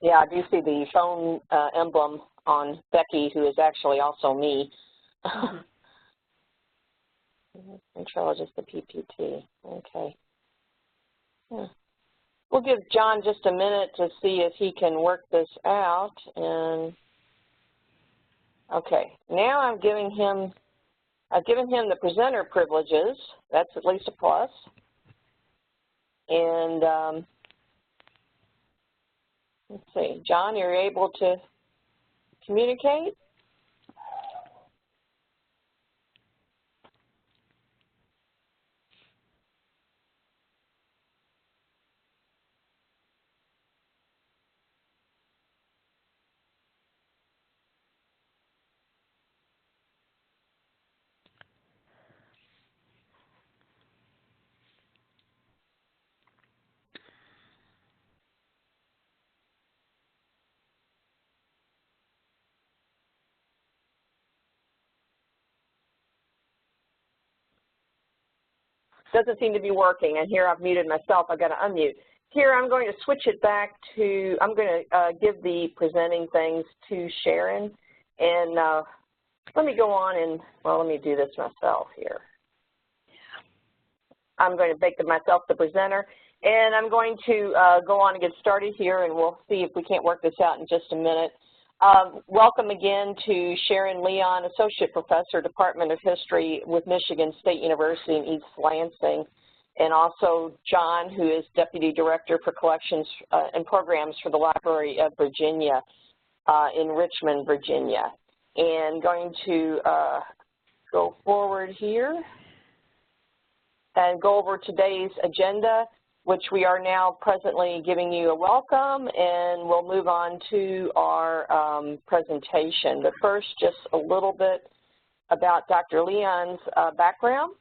Yeah, I do see the phone emblem on Becky, who is actually also me. Control just the PPT. Okay. Yeah. We'll give John just a minute to see if he can work this out. And okay, now I've given him the presenter privileges. That's at least a plus. And let's see, John, you're able to communicate? Doesn't seem to be working, and here I've muted myself. I've got to unmute. Here I'm going to switch it back to, I'm going to give the presenting things to Sharon, and let me go on and, well, let me do this myself here. I'm going to make myself the presenter, and I'm going to go on and get started here, and we'll see if we can't work this out in just a minute. Welcome again to Sharon Leon, Associate Professor, Department of History with Michigan State University in East Lansing, and also John, who is Deputy Director for Collections and Programs for the Library of Virginia in Richmond, Virginia. And going to go forward here and go over today's agenda, which we are now presently giving you a welcome, and we'll move on to our presentation. But first, just a little bit about Dr. Leon's background.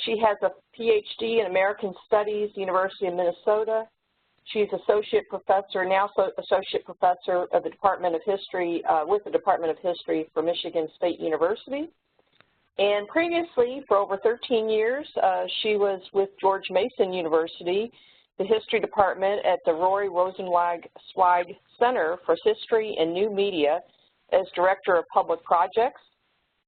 She has a PhD in American Studies, University of Minnesota. She's Associate Professor, now Associate Professor of the Department of History, with the Department of History for Michigan State University. And previously, for over 13 years, she was with George Mason University, the History Department at the Roy Rosenzweig Center for History and New Media as Director of Public Projects,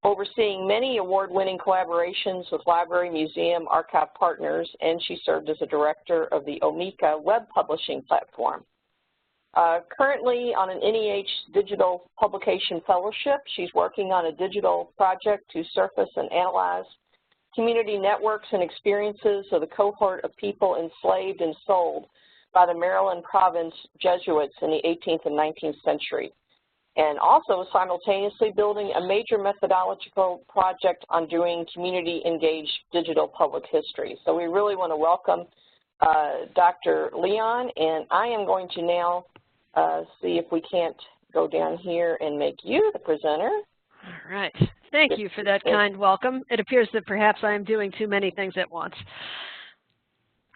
overseeing many award-winning collaborations with library, museum, archive partners, and she served as a Director of the Omeka web publishing platform. Currently on an NEH Digital Publication Fellowship, she's working on a digital project to surface and analyze community networks and experiences of the cohort of people enslaved and sold by the Maryland Province Jesuits in the 18th and 19th century, and also simultaneously building a major methodological project on doing community-engaged digital public history. So we really want to welcome Dr. Leon, and I am going to now see if we can't go down here and make you the presenter. All right. Thank you for that kind welcome. It appears that perhaps I am doing too many things at once.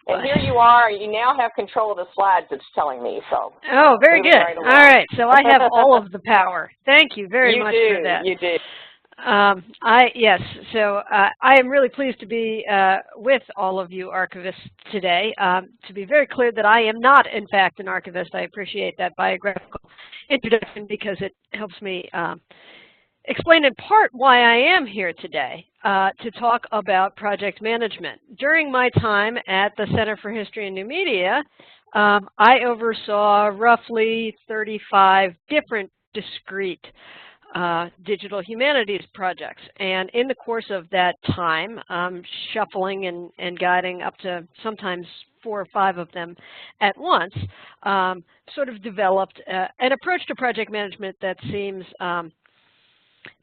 And here you are. You now have control of the slides, it's telling me. So. Oh, very good. All right. So I have all of the power. Thank you very much for that. You do. Yes, so I am really pleased to be with all of you archivists today. To be very clear that I am not, in fact, an archivist. I appreciate that biographical introduction because it helps me explain in part why I am here today to talk about project management. During my time at the Center for History and New Media, I oversaw roughly 35 different discrete digital humanities projects, and in the course of that time, shuffling and guiding up to sometimes 4 or 5 of them at once, sort of developed an approach to project management that seems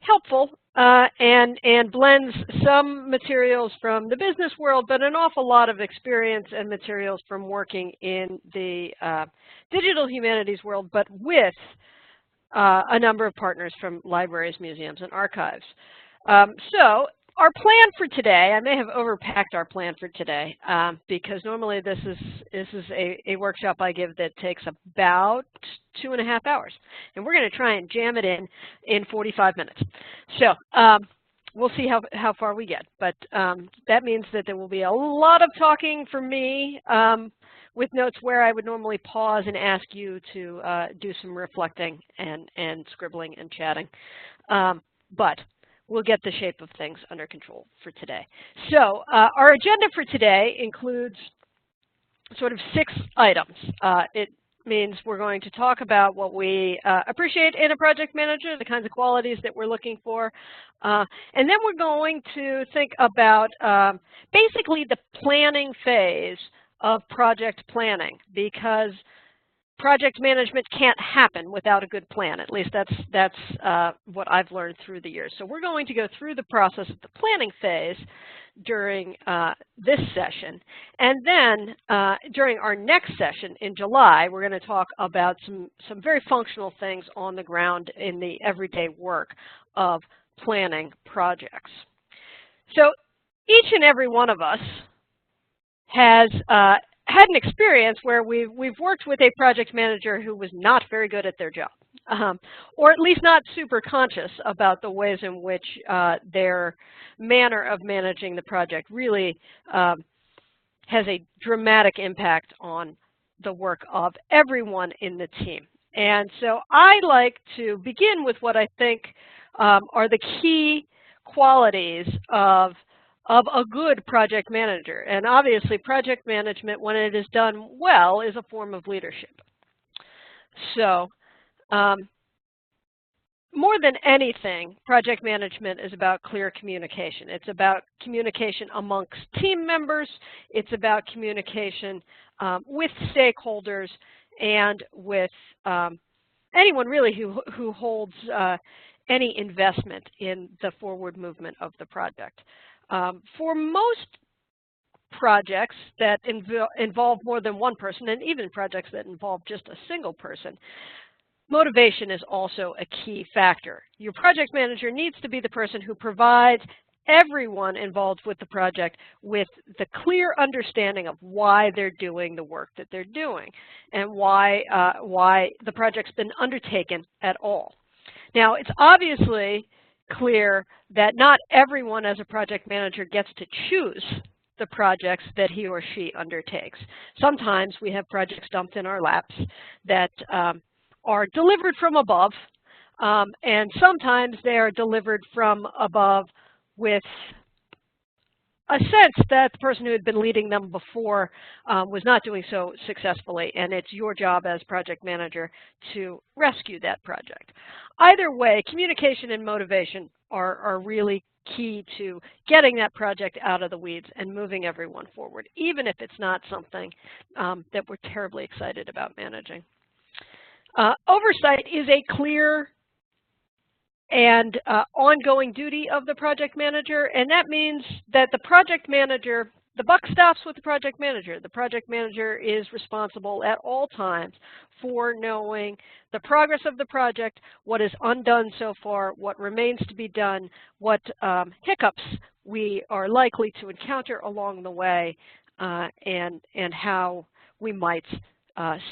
helpful and blends some materials from the business world, but an awful lot of experience and materials from working in the digital humanities world, but with a number of partners from libraries, museums, and archives. So our plan for today, I may have overpacked our plan for today because normally this is a workshop I give that takes about 2.5 hours. And we're going to try and jam it in 45 minutes. So we'll see how far we get. But that means that there will be a lot of talking from me with notes where I would normally pause and ask you to do some reflecting and scribbling and chatting. But we'll get the shape of things under control for today. So our agenda for today includes sort of 6 items. It means we're going to talk about what we appreciate in a project manager, the kinds of qualities that we're looking for, and then we're going to think about basically the planning phase of project planning, because project management can't happen without a good plan. At least that's what I've learned through the years. So we're going to go through the process of the planning phase during this session. And then during our next session in July, we're going to talk about some very functional things on the ground in the everyday work of planning projects. So each and every one of us has had an experience where we've worked with a project manager who was not very good at their job, or at least not super conscious about the ways in which their manner of managing the project really has a dramatic impact on the work of everyone in the team. And so I like to begin with what I think are the key qualities of a good project manager. And obviously, project management, when it is done well, is a form of leadership. So more than anything, project management is about clear communication. It's about communication amongst team members. It's about communication with stakeholders and with anyone really who holds any investment in the forward movement of the project. For most projects that involve more than one person, and even projects that involve just a single person, motivation is also a key factor. Your project manager needs to be the person who provides everyone involved with the project with the clear understanding of why they're doing the work that they're doing and why the project's been undertaken at all. Now, it's obviously clear that not everyone as a project manager gets to choose the projects that he or she undertakes. Sometimes we have projects dumped in our laps that are delivered from above, and sometimes they are delivered from above with a sense that the person who had been leading them before was not doing so successfully, and it's your job as project manager to rescue that project. Either way, communication and motivation are really key to getting that project out of the weeds and moving everyone forward, even if it's not something that we're terribly excited about managing. Oversight is a clear and ongoing duty of the project manager, and that means that the project manager, the buck stops with the project manager. The project manager is responsible at all times for knowing the progress of the project, what is undone so far, what remains to be done, what hiccups we are likely to encounter along the way, and how we might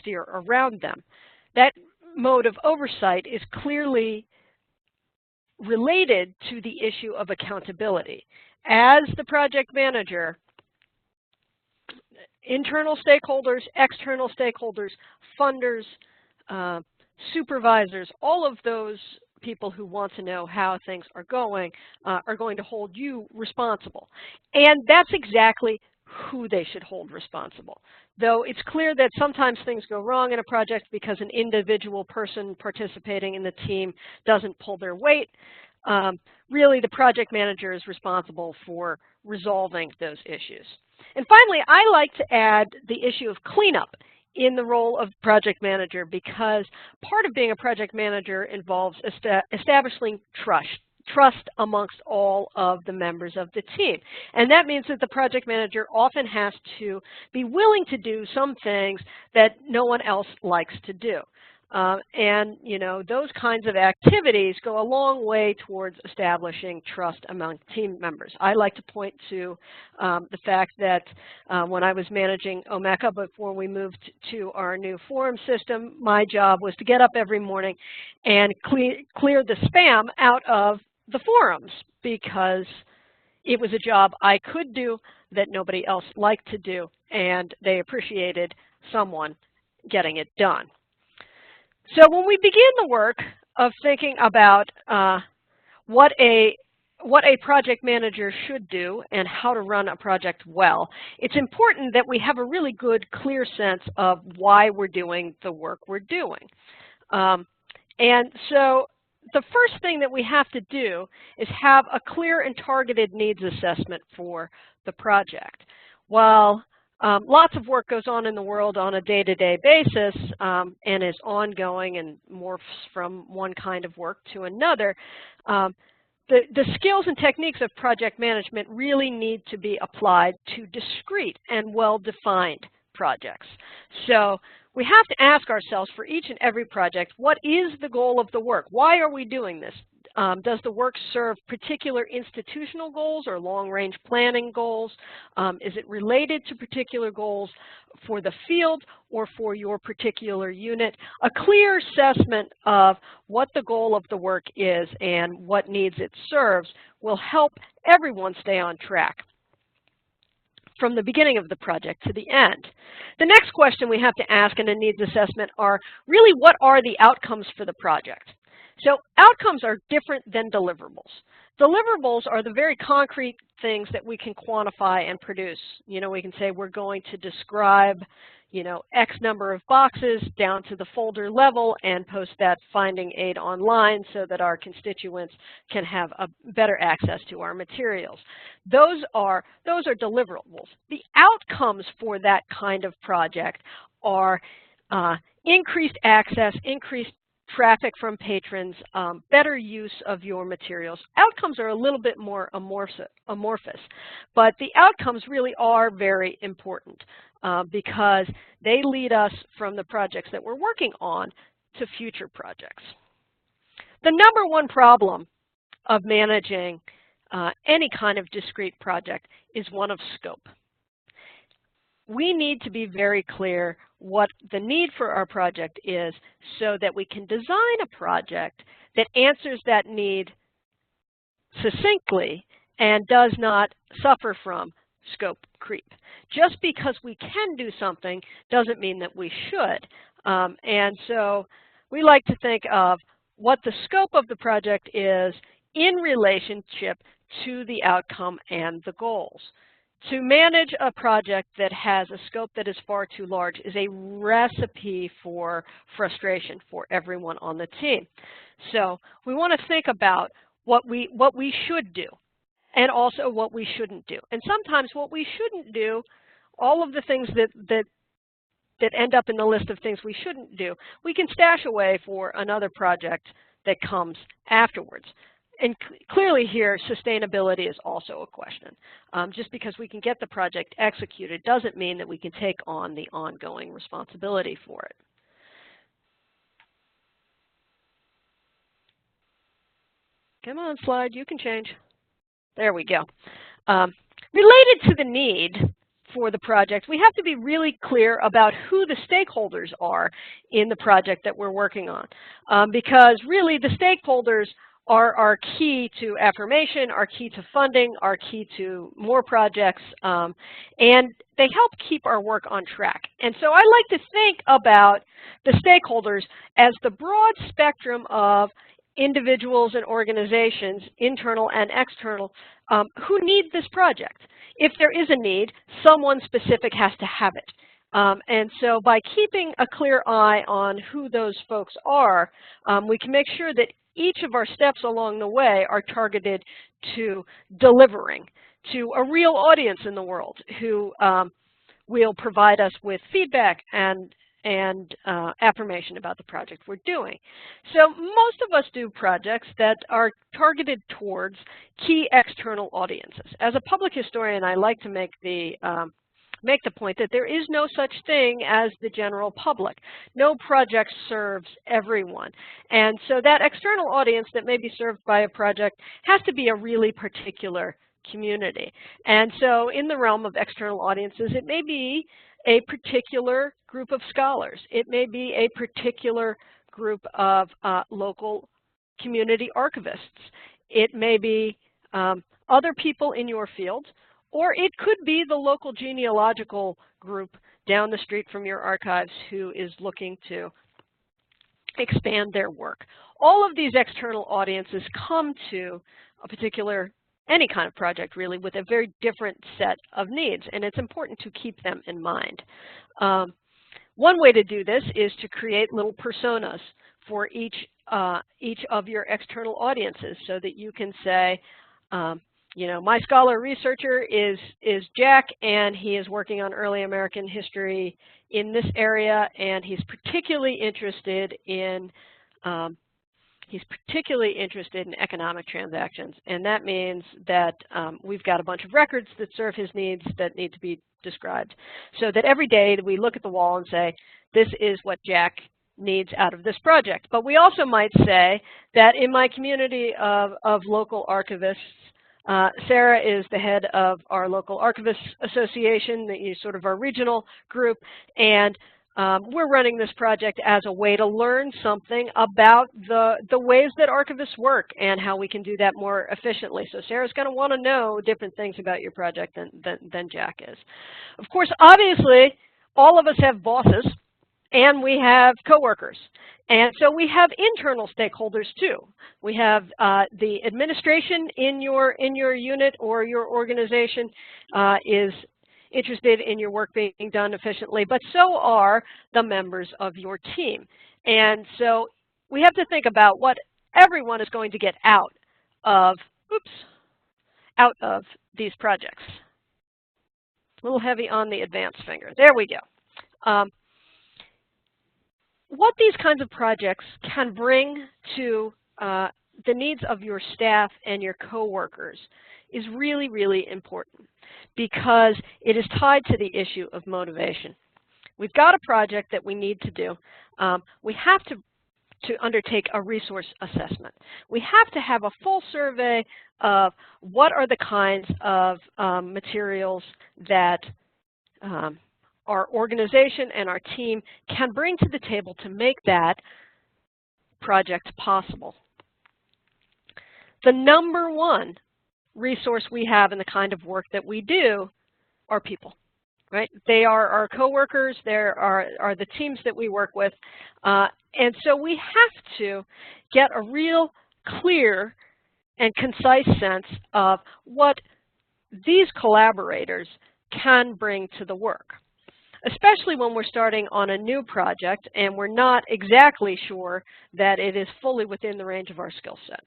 steer around them. That mode of oversight is clearly related to the issue of accountability. As the project manager, internal stakeholders, external stakeholders, funders, supervisors, all of those people who want to know how things are going to hold you responsible. And that's exactly who they should hold responsible. Though it's clear that sometimes things go wrong in a project because an individual person participating in the team doesn't pull their weight, really the project manager is responsible for resolving those issues. And finally, I like to add the issue of cleanup in the role of project manager, because part of being a project manager involves establishing trust amongst all of the members of the team. And that means that the project manager often has to be willing to do some things that no one else likes to do. And, you know, those kinds of activities go a long way towards establishing trust among team members. I like to point to the fact that when I was managing Omeka before we moved to our new forum system, my job was to get up every morning and clear the spam out of the forums, because it was a job I could do that nobody else liked to do, and they appreciated someone getting it done. So when we begin the work of thinking about what a project manager should do and how to run a project well, it's important that we have a really good, clear sense of why we're doing the work we're doing. And so the first thing that we have to do is have a clear and targeted needs assessment for the project. While lots of work goes on in the world on a day-to-day basis and is ongoing and morphs from one kind of work to another, the skills and techniques of project management really need to be applied to discrete and well-defined projects. So we have to ask ourselves for each and every project, what is the goal of the work? Why are we doing this? Does the work serve particular institutional goals or long-range planning goals? Is it related to particular goals for the field or for your particular unit? A clear assessment of what the goal of the work is and what needs it serves will help everyone stay on track from the beginning of the project to the end. The next question we have to ask in a needs assessment are really, what are the outcomes for the project? So outcomes are different than deliverables. Deliverables are the very concrete things that we can quantify and produce. You know, we can say we're going to describe, you know, X number of boxes down to the folder level and post that finding aid online so that our constituents can have a better access to our materials. Those are deliverables. The outcomes for that kind of project are increased access, increased traffic from patrons, better use of your materials. Outcomes are a little bit more amorphous, but the outcomes really are very important because they lead us from the projects that we're working on to future projects. The number one problem of managing any kind of discrete project is one of scope. We need to be very clear what the need for our project is so that we can design a project that answers that need succinctly and does not suffer from scope creep. Just because we can do something doesn't mean that we should. And so we like to think of what the scope of the project is in relationship to the outcome and the goals. To manage a project that has a scope that is far too large is a recipe for frustration for everyone on the team. So we want to think about what we should do and also what we shouldn't do. And sometimes what we shouldn't do, all of the things that end up in the list of things we shouldn't do, we can stash away for another project that comes afterwards. And clearly here, sustainability is also a question. Just because we can get the project executed doesn't mean that we can take on the ongoing responsibility for it. Come on, slide, you can change. There we go. Related to the need for the project, we have to be really clear about who the stakeholders are in the project that we're working on. Because really the stakeholders are key to affirmation, are key to funding, are key to more projects, and they help keep our work on track. And so I like to think about the stakeholders as the broad spectrum of individuals and organizations, internal and external, who need this project. If there is a need, someone specific has to have it. And so by keeping a clear eye on who those folks are, we can make sure that each of our steps along the way are targeted to delivering to a real audience in the world who will provide us with feedback and affirmation about the project we're doing. So most of us do projects that are targeted towards key external audiences. As a public historian, I like to make the point that there is no such thing as the general public. No project serves everyone. And so that external audience that may be served by a project has to be a really particular community. And so in the realm of external audiences, it may be a particular group of scholars. It may be a particular group of local community archivists. It may be other people in your field, or it could be the local genealogical group down the street from your archives who is looking to expand their work. All of these external audiences come to a particular, any kind of project really, with a very different set of needs, and it's important to keep them in mind. One way to do this is to create little personas for each of your external audiences, so that you can say, you know, my scholar researcher is Jack, and he is working on early American history in this area, and he's particularly interested in economic transactions. And that means that we've got a bunch of records that serve his needs that need to be described. So that every day we look at the wall and say, this is what Jack needs out of this project. But we also might say that in my community of local archivists, Sarah is the head of our local archivists association, sort of our regional group, and we're running this project as a way to learn something about the ways that archivists work and how we can do that more efficiently. So Sarah's going to want to know different things about your project than Jack is. Of course, obviously, all of us have bosses, and we have coworkers. And so we have internal stakeholders too. We have the administration in your unit or your organization is interested in your work being done efficiently, but so are the members of your team. And so we have to think about what everyone is going to get out of these projects. A little heavy on the advanced finger. There we go. What these kinds of projects can bring to the needs of your staff and your coworkers is really, really important, because it is tied to the issue of motivation. We've got a project that we need to do. We have to undertake a resource assessment. We have to have a full survey of what are the kinds of materials that our organization and our team can bring to the table to make that project possible. The number one resource we have in the kind of work that we do are people, right? They are our coworkers, they are the teams that we work with, and so we have to get a real clear and concise sense of what these collaborators can bring to the work, especially when we're starting on a new project and we're not exactly sure that it is fully within the range of our skill set.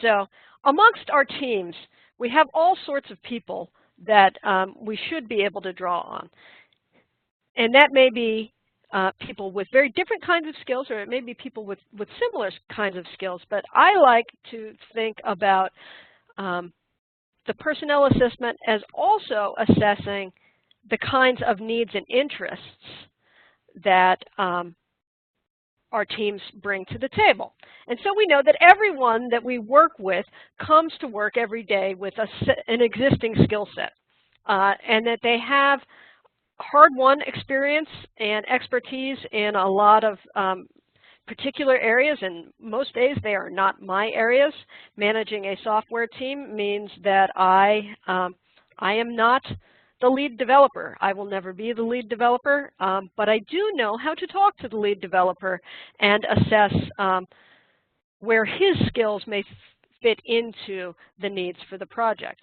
So amongst our teams, we have all sorts of people that we should be able to draw on. And that may be people with very different kinds of skills, or it may be people with similar kinds of skills. But I like to think about the personnel assessment as also assessing the kinds of needs and interests that our teams bring to the table. And so we know that everyone that we work with comes to work every day with an existing skill set, and that they have hard-won experience and expertise in a lot of particular areas, and most days they are not my areas. Managing a software team means that I am not the lead developer. I will never be the lead developer, but I do know how to talk to the lead developer and assess where his skills may fit into the needs for the project.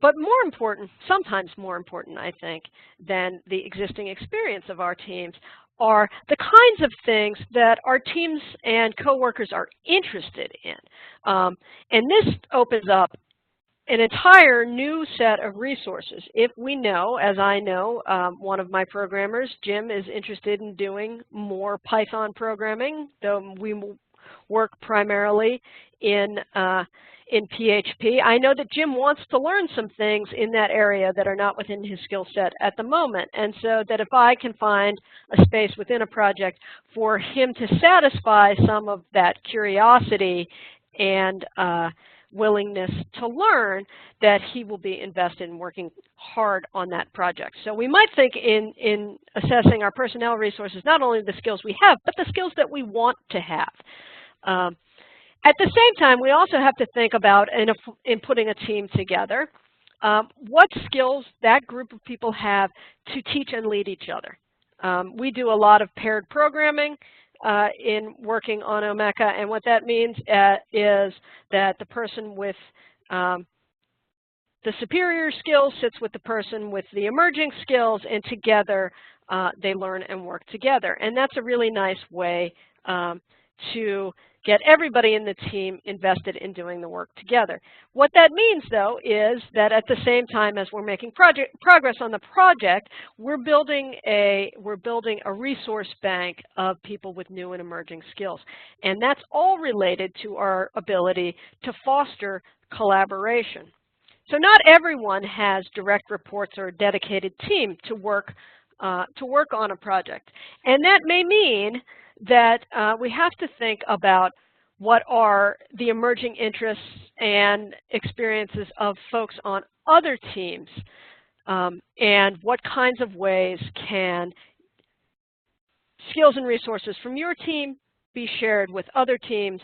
But more important, sometimes more important, I think, than the existing experience of our teams are the kinds of things that our teams and coworkers are interested in. And this opens up an entire new set of resources. If we know, as I know, one of my programmers, Jim, is interested in doing more Python programming, though we work primarily in PHP. I know that Jim wants to learn some things in that area that are not within his skill set at the moment. And so that if I can find a space within a project for him to satisfy some of that curiosity and willingness to learn, that he will be invested in working hard on that project. So we might think in assessing our personnel resources, not only the skills we have, but the skills that we want to have. At the same time, we also have to think about, in putting a team together, what skills that group of people have to teach and lead each other. We do a lot of paired programming in working on Omeka, and what that means is that the person with the superior skills sits with the person with the emerging skills, and together they learn and work together. And that's a really nice way to get everybody in the team invested in doing the work together. What that means, though, is that at the same time as we're making progress on the project, we're building a resource bank of people with new and emerging skills. And that's all related to our ability to foster collaboration. So not everyone has direct reports or a dedicated team to work on a project. And that may mean that we have to think about what are the emerging interests and experiences of folks on other teams, and what kinds of ways can skills and resources from your team be shared with other teams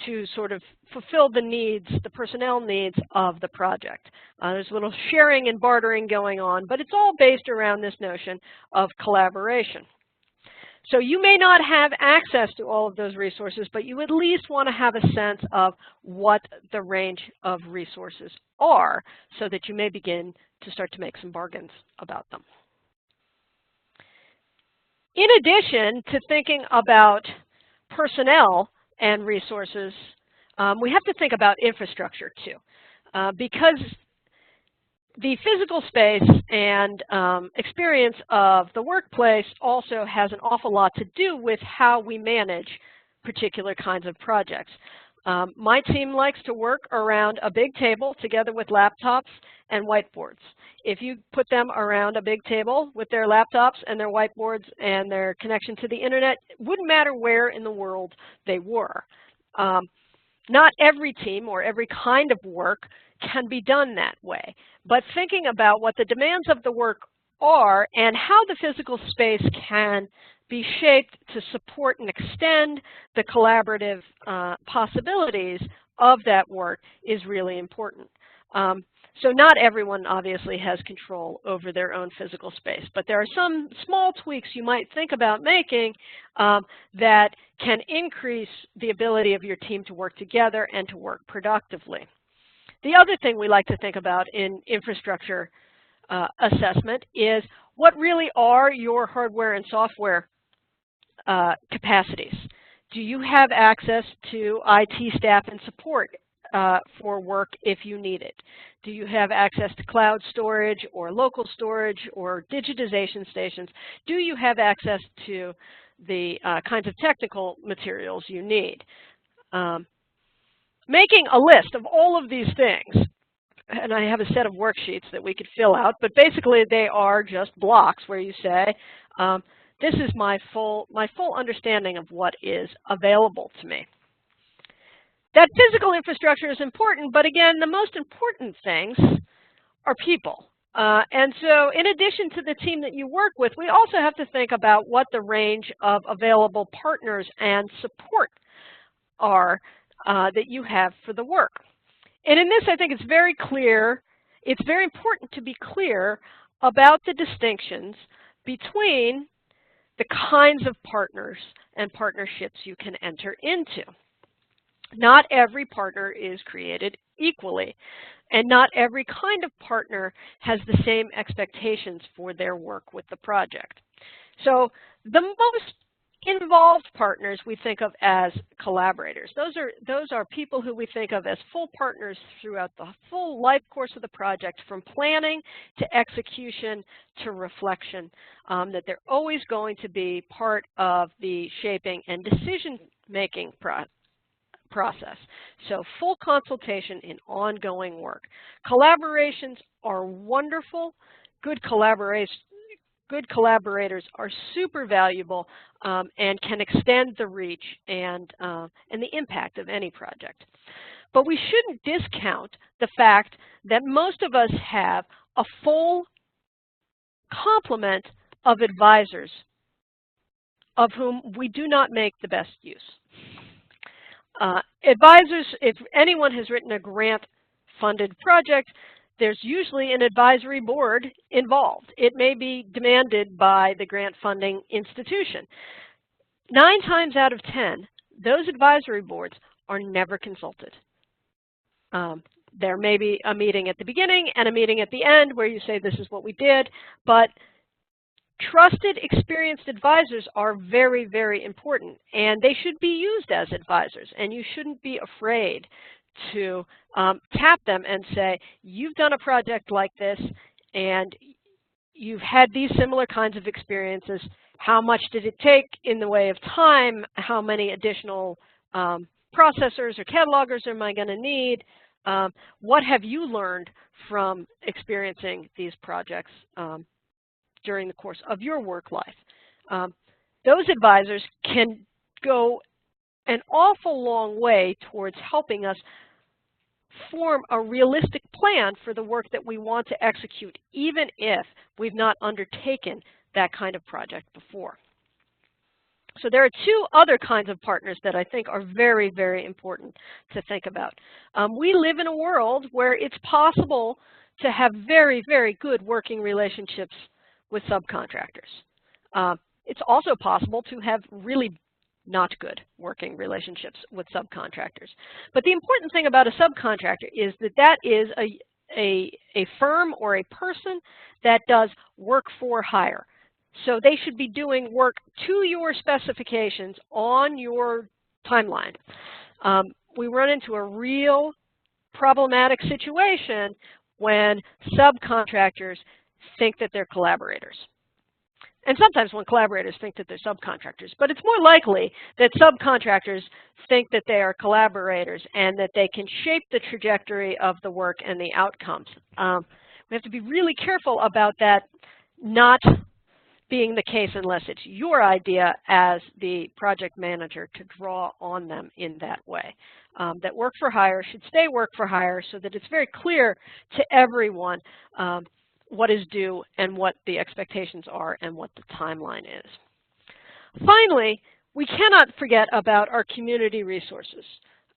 to sort of fulfill the needs, the personnel needs of the project. There's a little sharing and bartering going on, but it's all based around this notion of collaboration. So you may not have access to all of those resources, but you at least want to have a sense of what the range of resources are so that you may begin to start to make some bargains about them. In addition to thinking about personnel and resources, we have to think about infrastructure too, because the physical space and experience of the workplace also has an awful lot to do with how we manage particular kinds of projects. My team likes to work around a big table together with laptops and whiteboards. If you put them around a big table with their laptops and their whiteboards and their connection to the internet, it wouldn't matter where in the world they were. Not every team or every kind of work can be done that way, but thinking about what the demands of the work are and how the physical space can be shaped to support and extend the collaborative possibilities of that work is really important. So not everyone obviously has control over their own physical space, but there are some small tweaks you might think about making that can increase the ability of your team to work together and to work productively. The other thing we like to think about in infrastructure assessment is what really are your hardware and software capacities. Do you have access to IT staff and support for work if you need it? Do you have access to cloud storage or local storage or digitization stations? Do you have access to the kinds of technical materials you need? Making a list of all of these things, and I have a set of worksheets that we could fill out, but basically they are just blocks where you say, this is my full understanding of what is available to me. That physical infrastructure is important, but again, the most important things are people. And so in addition to the team that you work with, we also have to think about what the range of available partners and support are that you have for the work. And in this, I think it's very clear, it's very important to be clear about the distinctions between the kinds of partners and partnerships you can enter into. Not every partner is created equally, and not every kind of partner has the same expectations for their work with the project. So the most involved partners we think of as collaborators. Those are people who we think of as full partners throughout the full life course of the project, from planning to execution to reflection, that they're always going to be part of the shaping and decision-making process. So full consultation in ongoing work. Collaborations are wonderful. Good collaborators are super valuable and can extend the reach and the impact of any project. But we shouldn't discount the fact that most of us have a full complement of advisors of whom we do not make the best use. Advisors, if anyone has written a grant-funded project, there's usually an advisory board involved. It may be demanded by the grant funding institution. 9 times out of 10, those advisory boards are never consulted. There may be a meeting at the beginning and a meeting at the end where you say this is what we did, but trusted, experienced advisors are very, very important, and they should be used as advisors, and you shouldn't be afraid to tap them and say, you've done a project like this, and you've had these similar kinds of experiences. How much did it take in the way of time? How many additional processors or catalogers am I going to need? What have you learned from experiencing these projects during the course of your work life? Those advisors can go an awful long way towards helping us form a realistic plan for the work that we want to execute, even if we've not undertaken that kind of project before. So there are 2 other kinds of partners that I think are very, very important to think about. We live in a world where it's possible to have very, very good working relationships with subcontractors. It's also possible to have really not good working relationships with subcontractors. But the important thing about a subcontractor is that that is a firm or a person that does work for hire. So they should be doing work to your specifications on your timeline. We run into a real problematic situation when subcontractors think that they're collaborators. And sometimes when collaborators think that they're subcontractors. But it's more likely that subcontractors think that they are collaborators and that they can shape the trajectory of the work and the outcomes. We have to be really careful about that not being the case unless it's your idea as the project manager to draw on them in that way. That work for hire should stay work for hire so that it's very clear to everyone what is due and what the expectations are and what the timeline is. Finally, we cannot forget about our community resources.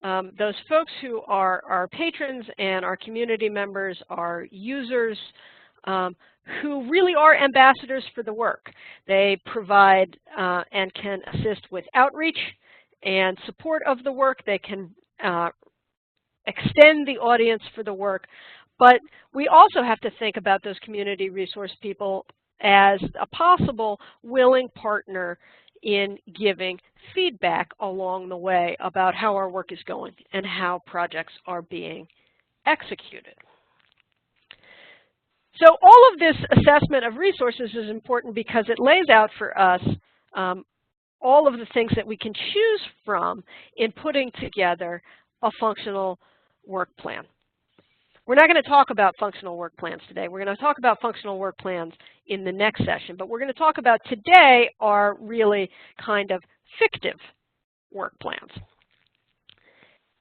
Those folks who are our patrons and our community members, our users, who really are ambassadors for the work. They provide and can assist with outreach and support of the work. They can extend the audience for the work. But we also have to think about those community resource people as a possible willing partner in giving feedback along the way about how our work is going and how projects are being executed. So all of this assessment of resources is important because it lays out for us all of the things that we can choose from in putting together a functional work plan. We're not going to talk about functional work plans today. We're going to talk about functional work plans in the next session. But we're going to talk about today are really kind of fictive work plans.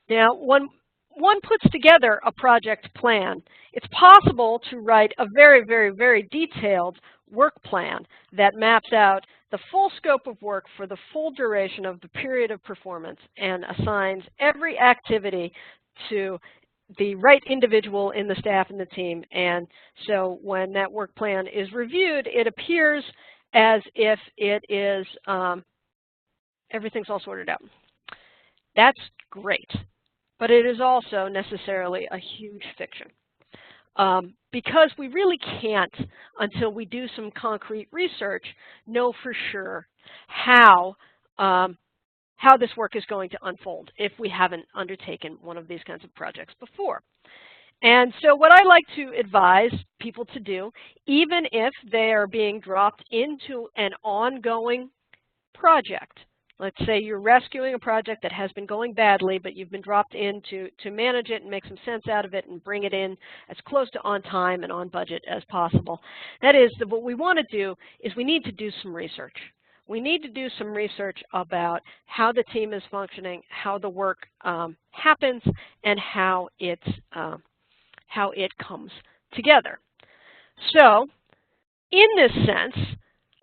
Now, when one puts together a project plan, it's possible to write a very, very, very detailed work plan that maps out the full scope of work for the full duration of the period of performance and assigns every activity to the right individual in the staff and the team. And so when that work plan is reviewed, it appears as if it is, everything's all sorted out. That's great, but it is also necessarily a huge fiction. Because we really can't, until we do some concrete research, know for sure how this work is going to unfold if we haven't undertaken one of these kinds of projects before. And so what I like to advise people to do, even if they are being dropped into an ongoing project, let's say you're rescuing a project that has been going badly, but you've been dropped in to manage it and make some sense out of it and bring it in as close to on time and on budget as possible. That is, what we want to do is we need to do some research. We need to do some research about how the team is functioning, how the work happens, and how it comes together. So, in this sense,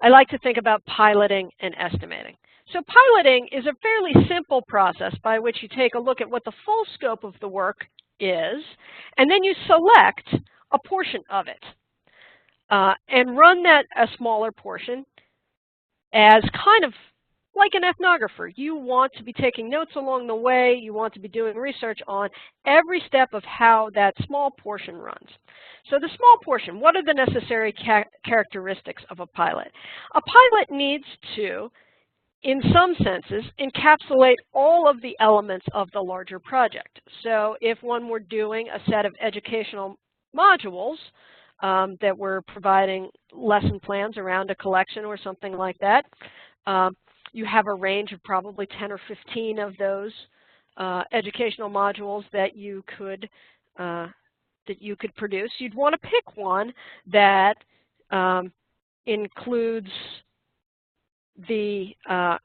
I like to think about piloting and estimating. So piloting is a fairly simple process by which you take a look at what the full scope of the work is, and then you select a portion of it and run that a smaller portion as kind of like an ethnographer. You want to be taking notes along the way. You want to be doing research on every step of how that small portion runs. So the small portion, what are the necessary characteristics of a pilot? A pilot needs to, in some senses, encapsulate all of the elements of the larger project. So if one were doing a set of educational modules that were providing lesson plans around a collection or something like that, you have a range of probably 10 or 15 of those educational modules that you could produce. You'd want to pick one that includes the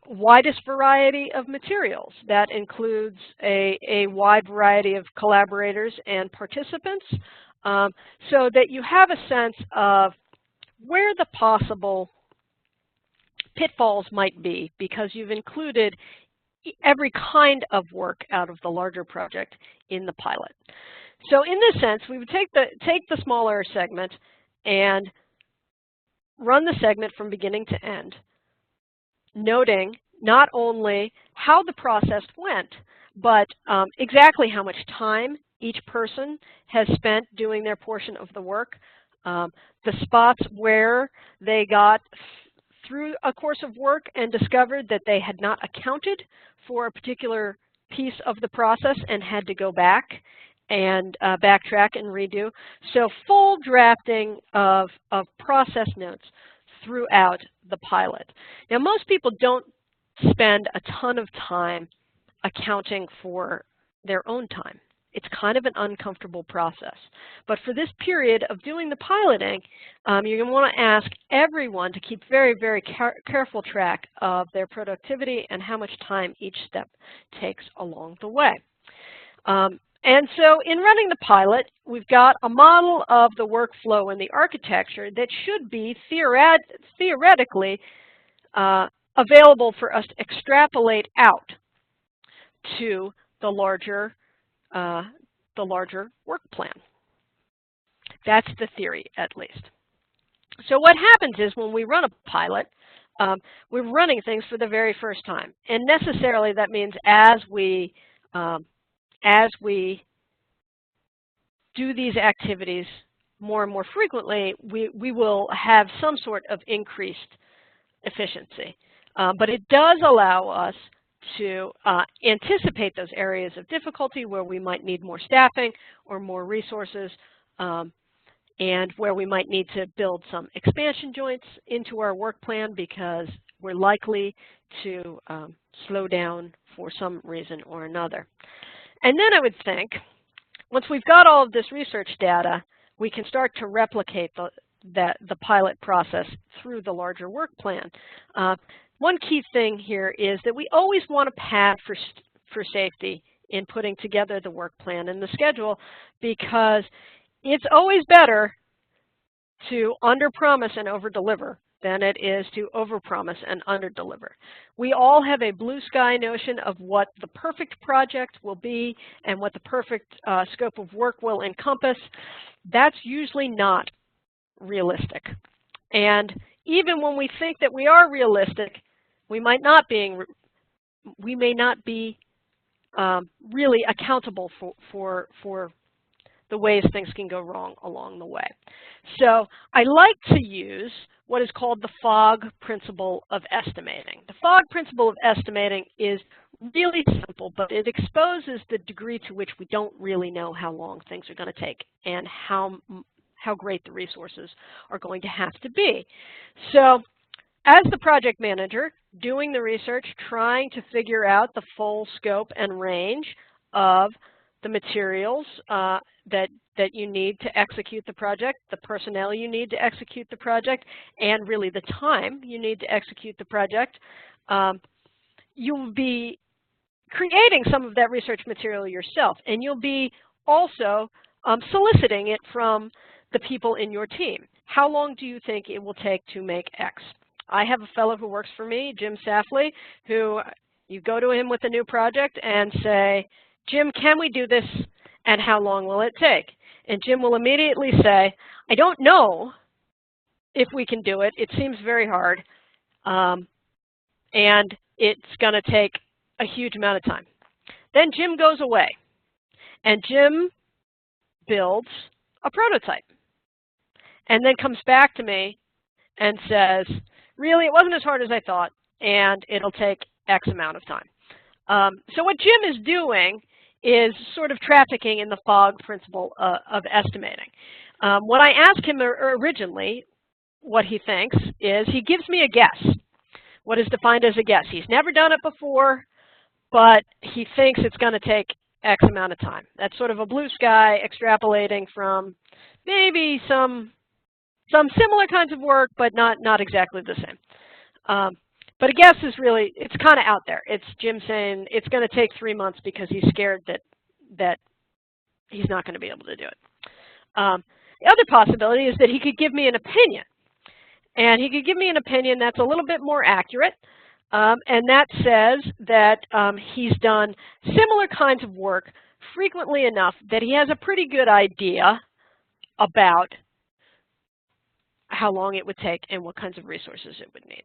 widest variety of materials, that includes a wide variety of collaborators and participants, so that you have a sense of where the possible pitfalls might be, because you've included every kind of work out of the larger project in the pilot. So in this sense, we would take the smaller segment and run the segment from beginning to end, noting not only how the process went, but exactly how much time each person has spent doing their portion of the work, the spots where they got through a course of work and discovered that they had not accounted for a particular piece of the process and had to go back and backtrack and redo. So full drafting of process notes throughout the pilot. Now, most people don't spend a ton of time accounting for their own time. It's kind of an uncomfortable process. But for this period of doing the piloting, you're going to want to ask everyone to keep very, very careful track of their productivity and how much time each step takes along the way. And so in running the pilot, we've got a model of the workflow and the architecture that should be theoretically available for us to extrapolate out to the larger work plan. That's the theory, at least. So what happens is when we run a pilot, we're running things for the very first time. And necessarily that means as we do these activities more and more frequently, we will have some sort of increased efficiency. But it does allow us to anticipate those areas of difficulty where we might need more staffing or more resources, and where we might need to build some expansion joints into our work plan because we're likely to slow down for some reason or another. And then I would think, once we've got all of this research data, we can start to replicate the pilot process through the larger work plan. One key thing here is that we always want to pad for safety in putting together the work plan and the schedule, because it's always better to under-promise and over-deliver than it is to over-promise and under-deliver. We all have a blue sky notion of what the perfect project will be and what the perfect scope of work will encompass. That's usually not realistic. And even when we think that we are realistic, we may not be really accountable for the ways things can go wrong along the way. So I like to use what is called the FOG principle of estimating. The FOG principle of estimating is really simple, but it exposes the degree to which we don't really know how long things are going to take and how great the resources are going to have to be. So as the project manager, doing the research, trying to figure out the full scope and range of the materials that you need to execute the project, the personnel you need to execute the project, and really the time you need to execute the project, you'll be creating some of that research material yourself, and you'll be also soliciting it from the people in your team. How long do you think it will take to make X? I have a fellow who works for me, Jim Safley, who you go to him with a new project and say, Jim, can we do this, and how long will it take? And Jim will immediately say, I don't know if we can do it. It seems very hard. And it's going to take a huge amount of time. Then Jim goes away. And Jim builds a prototype. And then comes back to me and says, really, it wasn't as hard as I thought, and it'll take X amount of time. So what Jim is doing is sort of trafficking in the fog principle of estimating. When I ask him originally what he thinks is, he gives me a guess, what is defined as a guess. He's never done it before, but he thinks it's going to take X amount of time. That's sort of a blue sky extrapolating from maybe some similar kinds of work, but not exactly the same. But a guess is really, it's kind of out there. It's Jim saying it's going to take 3 months because he's scared that he's not going to be able to do it. The other possibility is that he could give me an opinion. And he could give me an opinion that's a little bit more accurate. And that says that he's done similar kinds of work frequently enough that he has a pretty good idea about how long it would take and what kinds of resources it would need.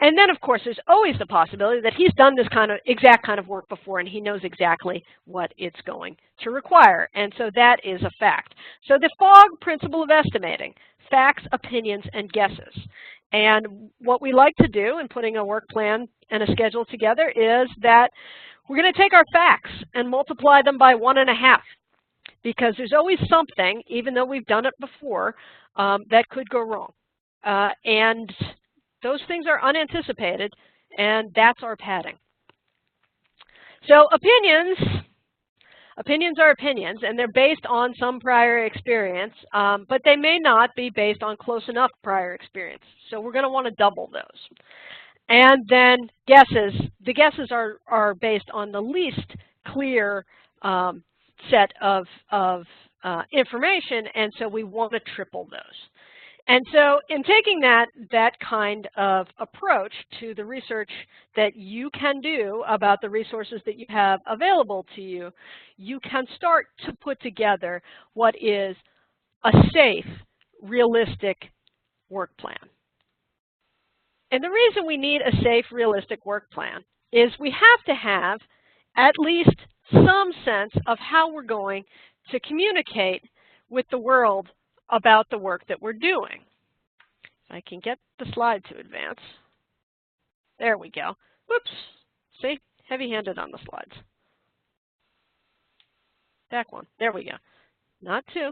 And then, of course, there's always the possibility that he's done this exact kind of work before and he knows exactly what it's going to require. And so that is a fact. So the FOG principle of estimating, facts, opinions, and guesses. And what we like to do in putting a work plan and a schedule together is that we're going to take our facts and multiply them by 1.5. Because there's always something, even though we've done it before, that could go wrong. And those things are unanticipated, and that's our padding. So opinions are opinions, and they're based on some prior experience, but they may not be based on close enough prior experience. So we're going to want to double those. And then guesses. The guesses are based on the least clear set of information, and so we want to triple those. And so in taking that kind of approach to the research that you can do about the resources that you have available to you, you can start to put together what is a safe, realistic work plan. And the reason we need a safe, realistic work plan is we have to have at least some sense of how we're going to communicate with the world about the work that we're doing. If I can get the slide to advance. There we go. Whoops. See? Heavy-handed on the slides. Back one. There we go. Not two.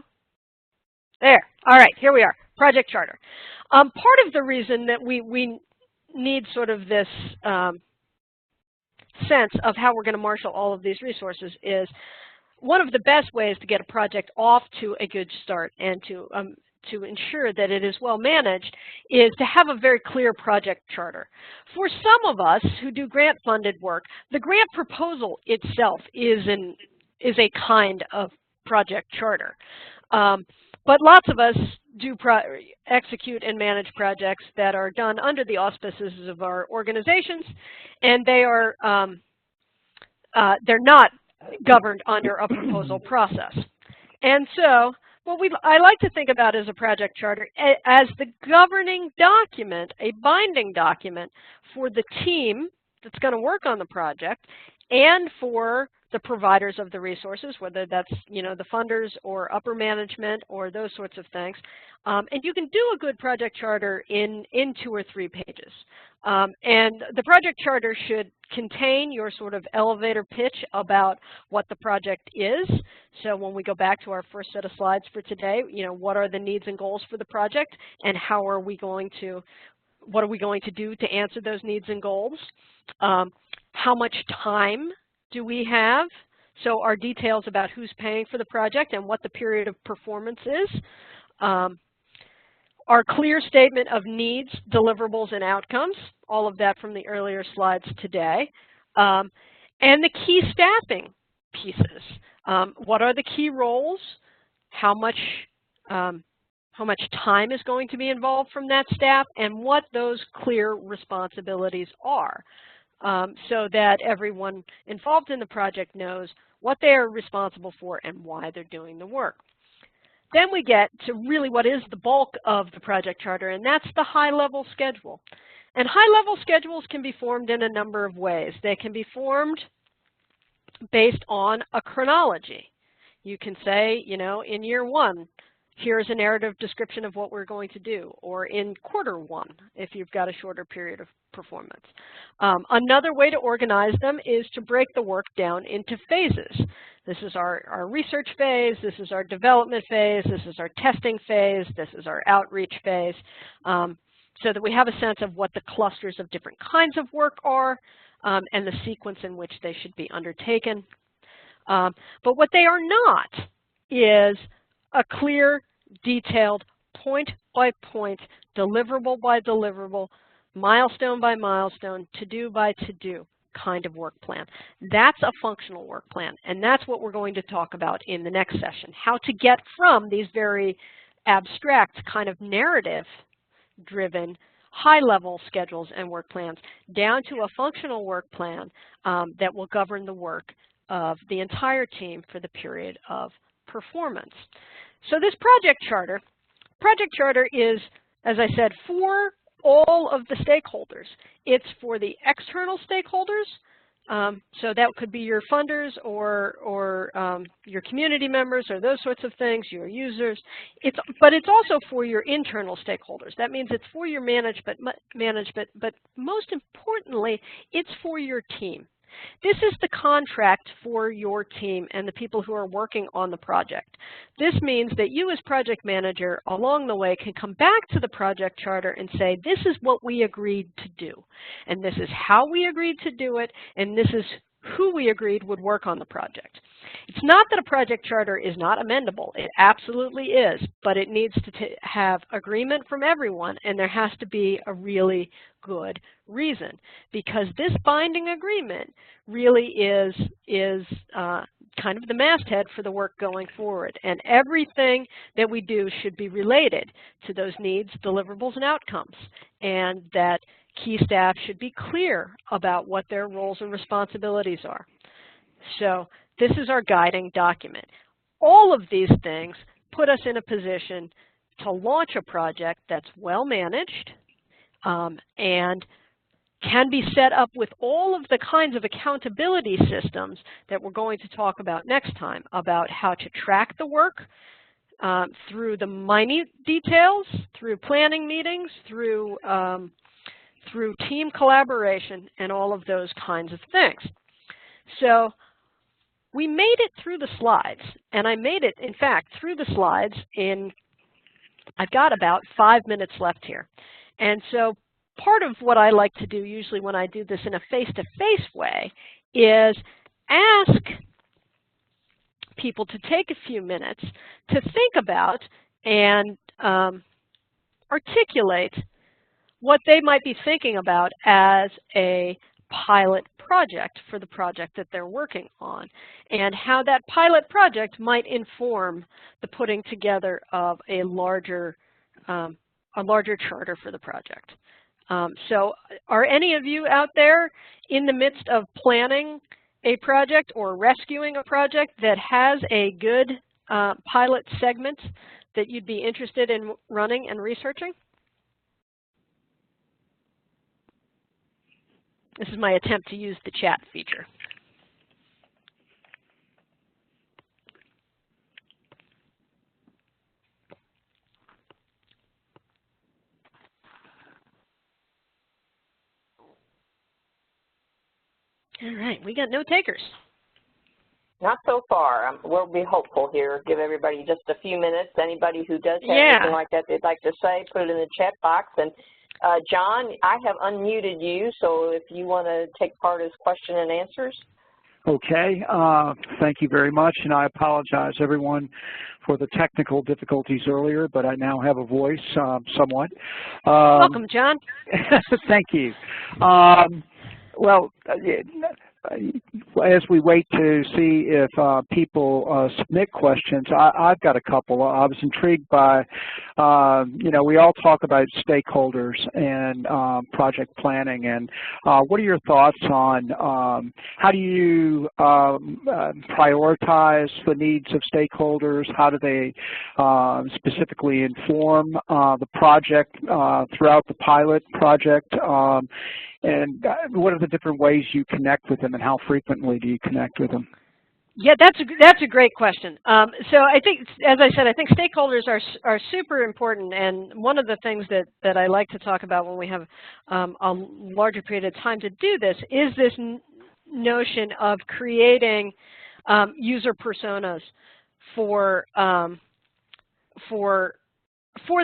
There. All right. Here we are. Project charter. Part of the reason that we need sort of this sense of how we're going to marshal all of these resources is one of the best ways to get a project off to a good start and to ensure that it is well managed is to have a very clear project charter. For some of us who do grant-funded work, the grant proposal itself is a kind of project charter. But lots of us do execute and manage projects that are done under the auspices of our organizations, and they are they're not governed under a proposal process. And so what I like to think about as a project charter as the governing document, a binding document for the team that's going to work on the project and for the providers of the resources, whether that's the funders or upper management or those sorts of things. And you can do a good project charter in 2 or 3 pages. And the project charter should contain your sort of elevator pitch about what the project is. So when we go back to our first set of slides for today, what are the needs and goals for the project, and what are we going to do to answer those needs and goals? How much time do we have? So our details about who's paying for the project and what the period of performance is. Our clear statement of needs, deliverables, and outcomes, all of that from the earlier slides today. And the key staffing pieces. What are the key roles? How much time is going to be involved from that staff, and what those clear responsibilities are. So that everyone involved in the project knows what they are responsible for, and why they're doing the work. Then we get to really what is the bulk of the project charter, and that's the high-level schedule. And high-level schedules can be formed in a number of ways. They can be formed based on a chronology. You can say, you know, in year 1, here's a narrative description of what we're going to do, or in quarter 1, if you've got a shorter period of performance. Another way to organize them is to break the work down into phases. This is our research phase, this is our development phase, this is our testing phase, this is our outreach phase, so that we have a sense of what the clusters of different kinds of work are and the sequence in which they should be undertaken. But what they are not is a clear, detailed, point-by-point, deliverable by deliverable, milestone by milestone, to-do by to-do kind of work plan. That's a functional work plan, and that's what we're going to talk about in the next session, how to get from these very abstract kind of narrative-driven high-level schedules and work plans down to a functional work plan that will govern the work of the entire team for the period of performance. So this project charter is, as I said, for all of the stakeholders. It's for the external stakeholders, so that could be your funders or your community members or those sorts of things, your users. But it's also for your internal stakeholders. That means it's for your management, but most importantly, it's for your team. This is the contract for your team and the people who are working on the project. This means that you as project manager along the way can come back to the project charter and say, this is what we agreed to do, and this is how we agreed to do it, and this is who we agreed would work on the project. It's not that a project charter is not amendable. It absolutely is, but it needs to have agreement from everyone, and there has to be a really good reason, because this binding agreement really is kind of the masthead for the work going forward, and everything that we do should be related to those needs, deliverables, and outcomes, and that key staff should be clear about what their roles and responsibilities are. So this is our guiding document. All of these things put us in a position to launch a project that's well managed and can be set up with all of the kinds of accountability systems that we're going to talk about next time, about how to track the work through the minute details, through planning meetings, through team collaboration, and all of those kinds of things. So we made it through the slides, and I made it, in fact, through the slides in, I've got about 5 minutes left here. And so part of what I like to do usually when I do this in a face-to-face way is ask people to take a few minutes to think about and articulate what they might be thinking about as a pilot project for the project that they're working on, and how that pilot project might inform the putting together of a larger charter for the project. So are any of you out there in the midst of planning a project or rescuing a project that has a good pilot segment that you'd be interested in running and researching? This is my attempt to use the chat feature. All right, we got no takers. Not so far. We'll be hopeful here. Give everybody just a few minutes. Anybody who does have anything like that they'd like to say, put it in the chat box. And John, I have unmuted you, so if you want to take part as question and answers. Okay. Thank you very much, and I apologize, everyone, for the technical difficulties earlier, but I now have a voice somewhat. Welcome, John. Thank you. Well, as we wait to see if people submit questions, I've got a couple. I was intrigued by you know, we all talk about stakeholders and project planning, and what are your thoughts on how do you prioritize the needs of stakeholders? How do they specifically inform the project throughout the pilot project? And what are the different ways you connect with them, and how frequently do you connect with them? Yeah, that's a great question. So I think, as I said, I think stakeholders are super important, and one of the things that I like to talk about when we have a larger period of time to do this is this notion of creating user personas for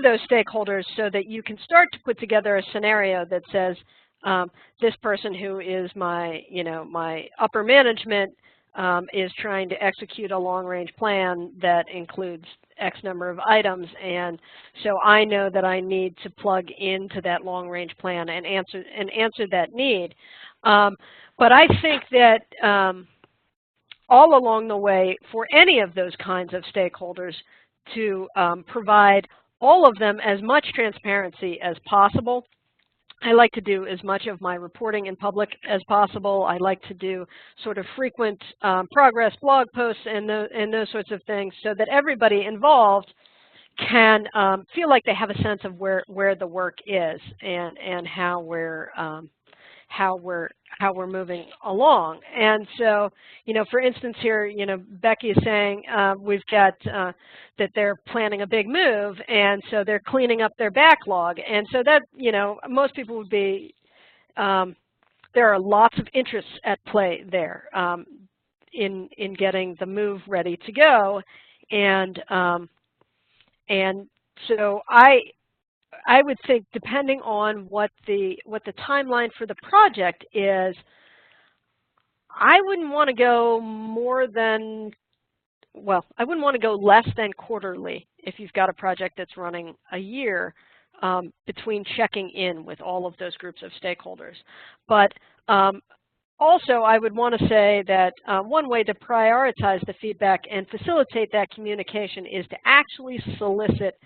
those stakeholders, so that you can start to put together a scenario that says, this person who is my upper management is trying to execute a long-range plan that includes X number of items, and so I know that I need to plug into that long-range plan and answer that need. But I think that all along the way, for any of those kinds of stakeholders, to provide all of them as much transparency as possible. I like to do as much of my reporting in public as possible. I like to do sort of frequent progress blog posts and those sorts of things, so that everybody involved can feel like they have a sense of where the work is and how we're moving along. And so, for instance here, Becky is saying we've got that they're planning a big move, and so they're cleaning up their backlog. And so that, most people would be, there are lots of interests at play there in getting the move ready to go. And so I would think, depending on what the timeline for the project is, I wouldn't want to go I wouldn't want to go less than quarterly if you've got a project that's running a year, between checking in with all of those groups of stakeholders. But also, I would want to say that one way to prioritize the feedback and facilitate that communication is to actually solicit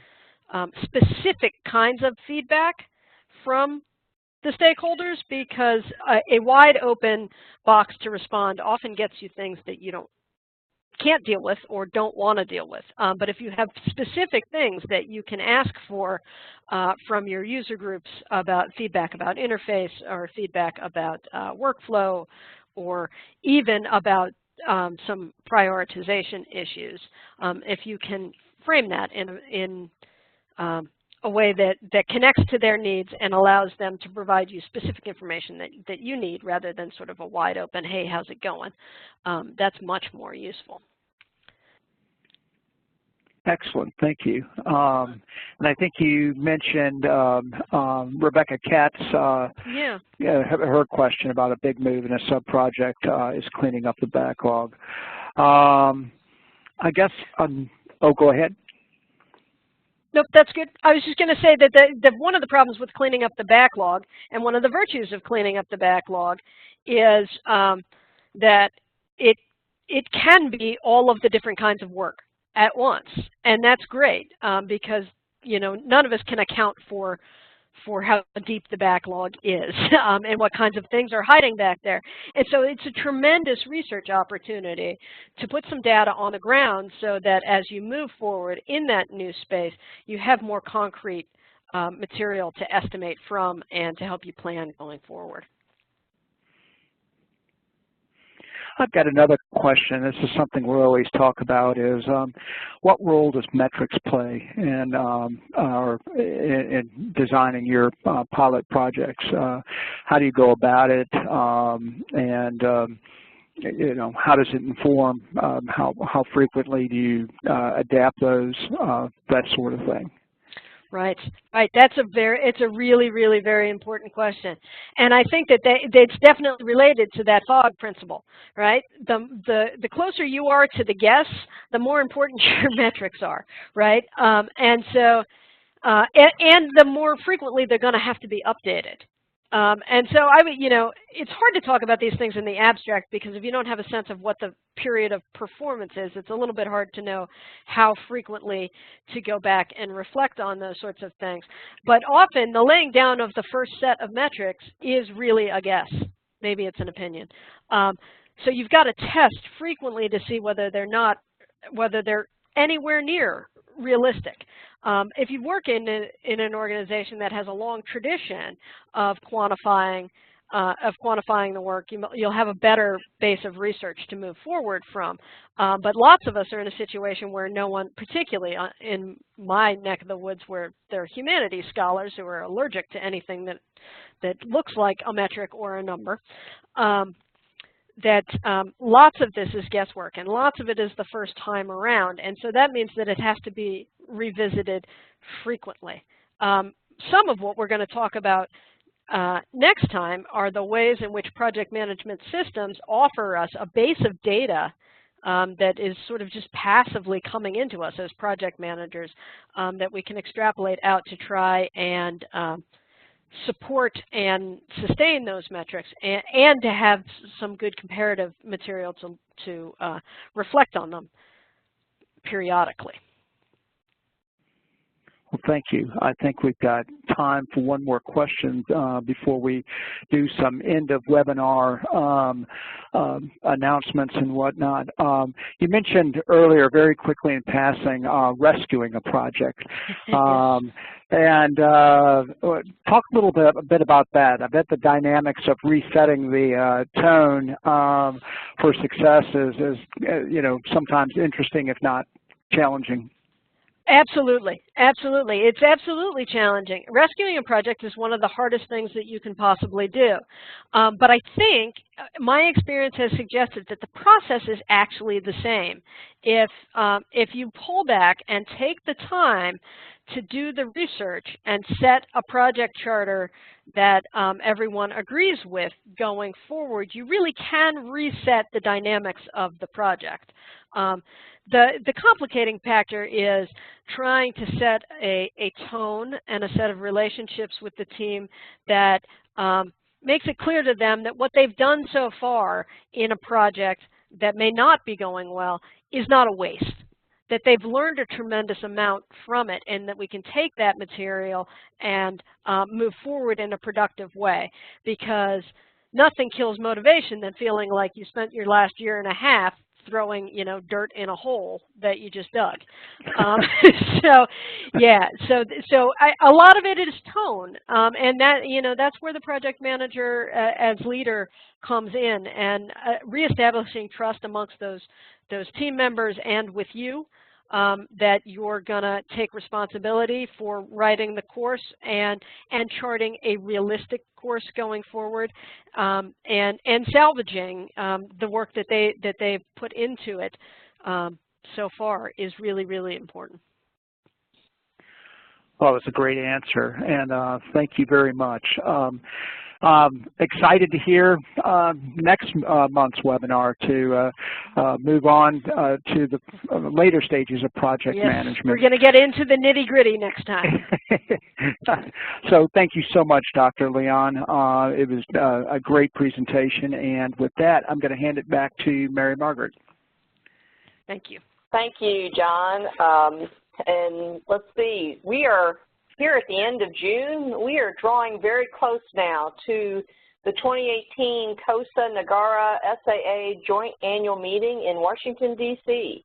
specific kinds of feedback from the stakeholders, because a wide open box to respond often gets you things that you can't deal with or don't want to deal with. But if you have specific things that you can ask for from your user groups about feedback about interface, or feedback about workflow, or even about some prioritization issues, if you can frame that in a way that connects to their needs and allows them to provide you specific information that you need, rather than sort of a wide open, hey, how's it going? That's much more useful. Excellent, thank you. And I think you mentioned Rebecca Katz, her question about a big move in a sub-project is cleaning up the backlog. I guess, oh, go ahead. Nope, that's good. I was just going to say that one of the problems with cleaning up the backlog, and one of the virtues of cleaning up the backlog, is that it can be all of the different kinds of work at once, and that's great, because none of us can account for how deep the backlog is and what kinds of things are hiding back there. And so it's a tremendous research opportunity to put some data on the ground, so that as you move forward in that new space, you have more concrete material to estimate from and to help you plan going forward. I've got another question. This is something we always talk about, is what role does metrics play in designing your pilot projects? How do you go about it? And how does it inform? How frequently do you adapt those? That sort of thing. Right. It's a really, really very important question. And I think that it's definitely related to that fog principle, right? The closer you are to the guess, the more important your metrics are, right? And so, and the more frequently they're going to have to be updated. And so I would, it's hard to talk about these things in the abstract because if you don't have a sense of what the period of performance is, it's a little bit hard to know how frequently to go back and reflect on those sorts of things. But often the laying down of the first set of metrics is really a guess. Maybe it's an opinion. So you've got to test frequently to see whether they're anywhere near realistic. If you work in an organization that has a long tradition of quantifying the work, you'll have a better base of research to move forward from. But lots of us are in a situation where no one, particularly in my neck of the woods where there are humanities scholars who are allergic to anything that looks like a metric or a number, lots of this is guesswork, and lots of it is the first time around. And so that means that it has to be revisited frequently. Some of what we're going to talk about next time are the ways in which project management systems offer us a base of data that is sort of just passively coming into us as project managers that we can extrapolate out to try and support and sustain those metrics, and to have some good comparative material to reflect on them periodically. Well, thank you. I think we've got time for one more question before we do some end of webinar announcements and whatnot. You mentioned earlier, very quickly in passing, rescuing a project. And talk a little bit about that. I bet the dynamics of resetting the tone for success is sometimes interesting, if not challenging. Absolutely, absolutely. It's absolutely challenging. Rescuing a project is one of the hardest things that you can possibly do. But I think my experience has suggested that the process is actually the same. If you pull back and take the time to do the research and set a project charter that everyone agrees with going forward, you really can reset the dynamics of the project. The complicating factor is trying to set a tone and a set of relationships with the team that makes it clear to them that what they've done so far in a project that may not be going well is not a waste, that they've learned a tremendous amount from it, and that we can take that material and move forward in a productive way, because nothing kills motivation than feeling like you spent your last year and a half throwing, dirt in a hole that you just dug. So a lot of it is tone, and that that's where the project manager as leader comes in, and reestablishing trust amongst those team members and with you, that you're going to take responsibility for writing the course and charting a realistic course going forward, and salvaging the work that they've put into it so far is really, really important. Well, that's a great answer, and thank you very much. Excited to hear next month's webinar to move on to the later stages of project management. We're going to get into the nitty-gritty next time. So thank you so much, Dr. Leon. It was a great presentation, and with that, I'm going to hand it back to Mary Margaret. Thank you. Thank you, John. And let's see, we are here at the end of June. We are drawing very close now to the 2018 COSA-NAGARA-SAA Joint Annual Meeting in Washington, D.C.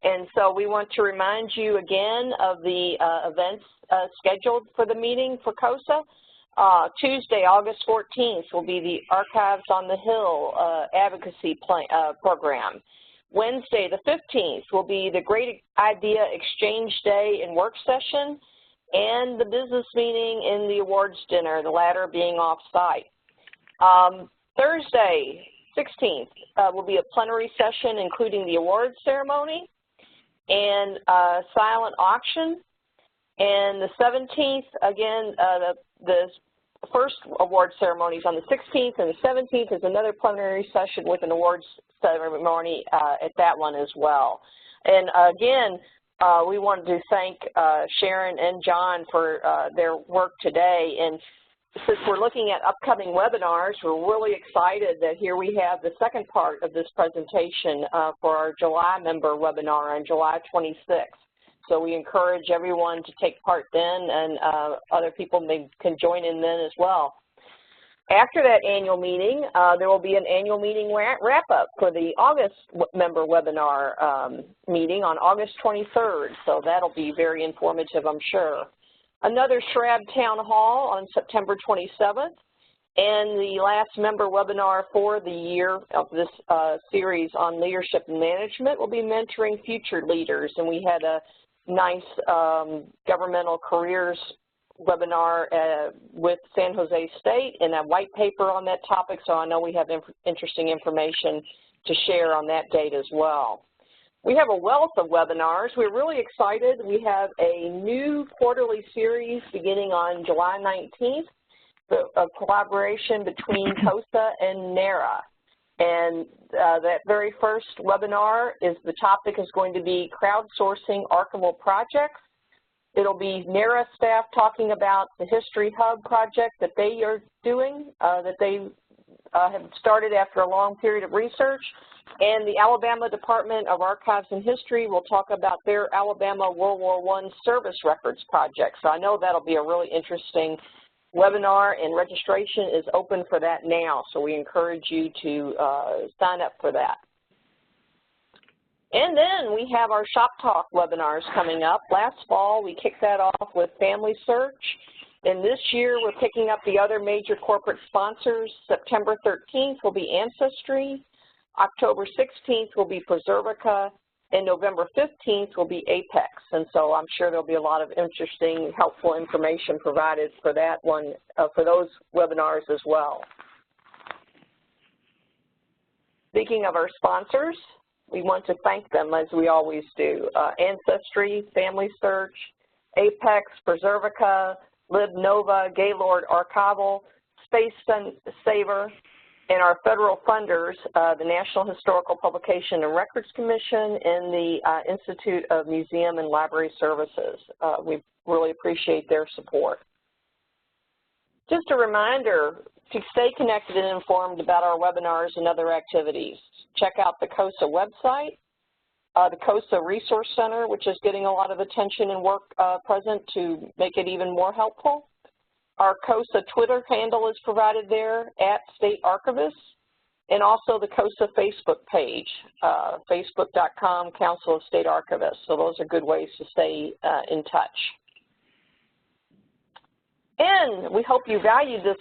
And so we want to remind you again of the events scheduled for the meeting for COSA. Tuesday, August 14th, will be the Archives on the Hill advocacy program. Wednesday, the 15th, will be the Great Idea Exchange Day and Work Session, and the business meeting and the awards dinner, the latter being off-site. Thursday, 16th, will be a plenary session including the awards ceremony and silent auction. And the 17th, again, the first award ceremony is on the 16th, and the 17th is another plenary session with an awards ceremony at that one as well. And again, we wanted to thank Sharon and John for their work today in since we're looking at upcoming webinars, we're really excited that here we have the second part of this presentation for our July member webinar on July 26th. So we encourage everyone to take part then, and other people can join in then as well. After that annual meeting, there will be an annual meeting wrap-up for the August member webinar meeting on August 23rd. So that'll be very informative, I'm sure. Another SHRAB Town Hall on September 27th. And the last member webinar for the year of this series on leadership and management will be mentoring future leaders. And we had a nice governmental careers webinar with San Jose State and a white paper on that topic, so I know we have interesting information to share on that date as well. We have a wealth of webinars. We're really excited. We have a new quarterly series beginning on July 19th, a collaboration between COSA and NAGARA. And that very first webinar the topic is going to be crowdsourcing archival projects. It'll be NAGARA staff talking about the History Hub project that they are doing, that they have started after a long period of research. And the Alabama Department of Archives and History will talk about their Alabama World War I service records project. So I know that'll be a really interesting webinar, and registration is open for that now. So we encourage you to sign up for that. And then we have our Shop Talk webinars coming up. Last fall, we kicked that off with Family Search. And this year, we're picking up the other major corporate sponsors. September 13th will be Ancestry. October 16th will be Preservica. And November 15th will be Apex. And so I'm sure there'll be a lot of interesting, helpful information provided for that one, for those webinars as well. Speaking of our sponsors, we want to thank them as we always do. Ancestry, Family Search, Apex, Preservica, LibNova, Gaylord Archival, Space Saver, and our federal funders, the National Historical Publication and Records Commission and the Institute of Museum and Library Services. We really appreciate their support. Just a reminder to stay connected and informed about our webinars and other activities. Check out the COSA website, the COSA Resource Center, which is getting a lot of attention and work present to make it even more helpful. Our COSA Twitter handle is provided there, @StateArchivist, and also the COSA Facebook page, facebook.com Council of State Archivists. So those are good ways to stay in touch. And we hope you valued this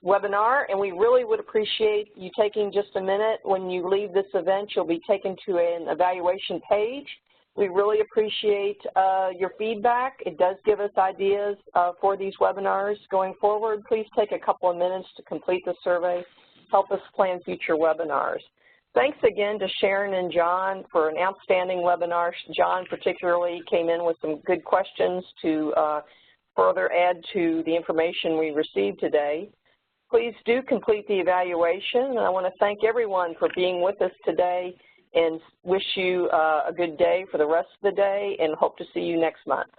webinar, and we really would appreciate you taking just a minute. When you leave this event, you'll be taken to an evaluation page. We really appreciate your feedback. It does give us ideas for these webinars going forward. Please take a couple of minutes to complete the survey. Help us plan future webinars. Thanks again to Sharon and John for an outstanding webinar. John particularly came in with some good questions to further add to the information we received today. Please do complete the evaluation, and I want to thank everyone for being with us today and wish you a good day for the rest of the day and hope to see you next month.